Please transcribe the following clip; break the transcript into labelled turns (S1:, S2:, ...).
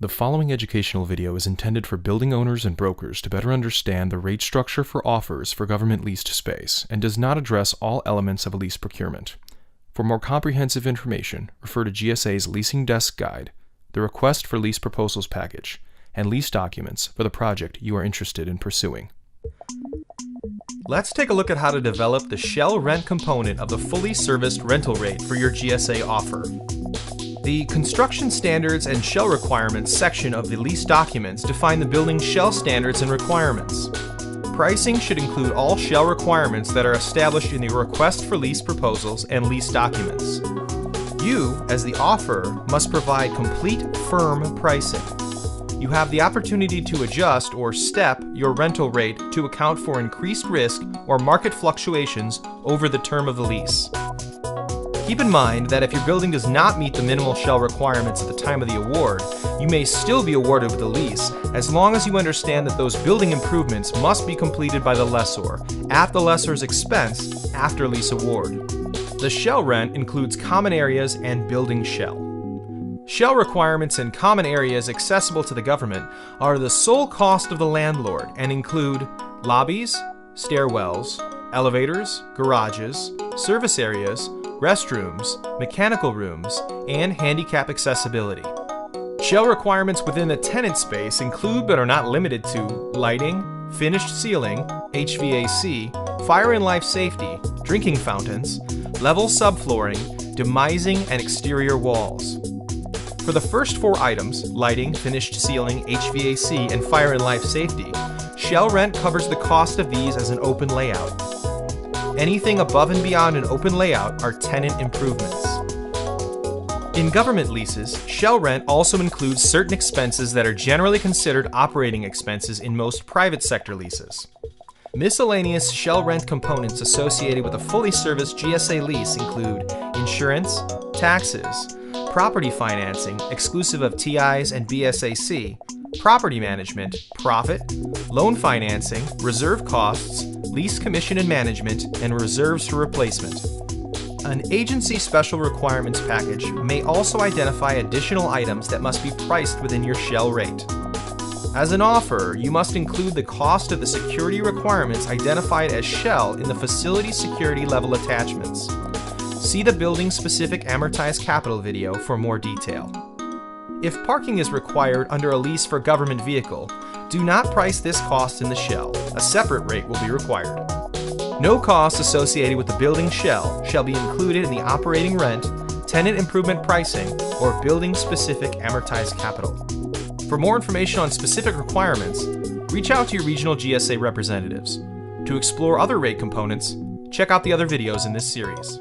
S1: The following educational video is intended for building owners and brokers to better understand the rate structure for offers for government leased space and does not address all elements of a lease procurement. For more comprehensive information, refer to GSA's Leasing Desk Guide, the Request for Lease Proposals package, and lease documents for the project you are interested in pursuing.
S2: Let's take a look at how to develop the shell rent component of the fully serviced rental rate for your GSA offer. The Construction Standards and Shell Requirements section of the lease documents define the building's shell standards and requirements. Pricing should include all shell requirements that are established in the Request for Lease Proposals and lease documents. You, as the offeror, must provide complete, firm pricing. You have the opportunity to adjust or step your rental rate to account for increased risk or market fluctuations over the term of the lease. Keep in mind that if your building does not meet the minimal shell requirements at the time of the award, you may still be awarded with the lease as long as you understand that those building improvements must be completed by the lessor at the lessor's expense after lease award. The shell rent includes common areas and building shell. Shell requirements in common areas accessible to the government are the sole cost of the landlord and include lobbies, stairwells, elevators, garages, service areas, restrooms, mechanical rooms, and handicap accessibility. Shell requirements within the tenant space include but are not limited to lighting, finished ceiling, HVAC, fire and life safety, drinking fountains, level subflooring, demising, and exterior walls. For the first four items, lighting, finished ceiling, HVAC, and fire and life safety, shell rent covers the cost of these as an open layout. Anything above and beyond an open layout are tenant improvements. In government leases, shell rent also includes certain expenses that are generally considered operating expenses in most private sector leases. Miscellaneous shell rent components associated with a fully serviced GSA lease include insurance, taxes, property financing exclusive of TIs and BSAC, property management, profit, loan financing, reserve costs, lease commission and management, and reserves for replacement. An agency special requirements package may also identify additional items that must be priced within your shell rate. As an offeror, you must include the cost of the security requirements identified as shell in the facility security level attachments. See the building-specific amortized capital video for more detail. If parking is required under a lease for government vehicle, do not price this cost in the shell. A separate rate will be required. No costs associated with the building shell shall be included in the operating rent, tenant improvement pricing, or building-specific amortized capital. For more information on specific requirements, reach out to your regional GSA representatives. To explore other rate components, check out the other videos in this series.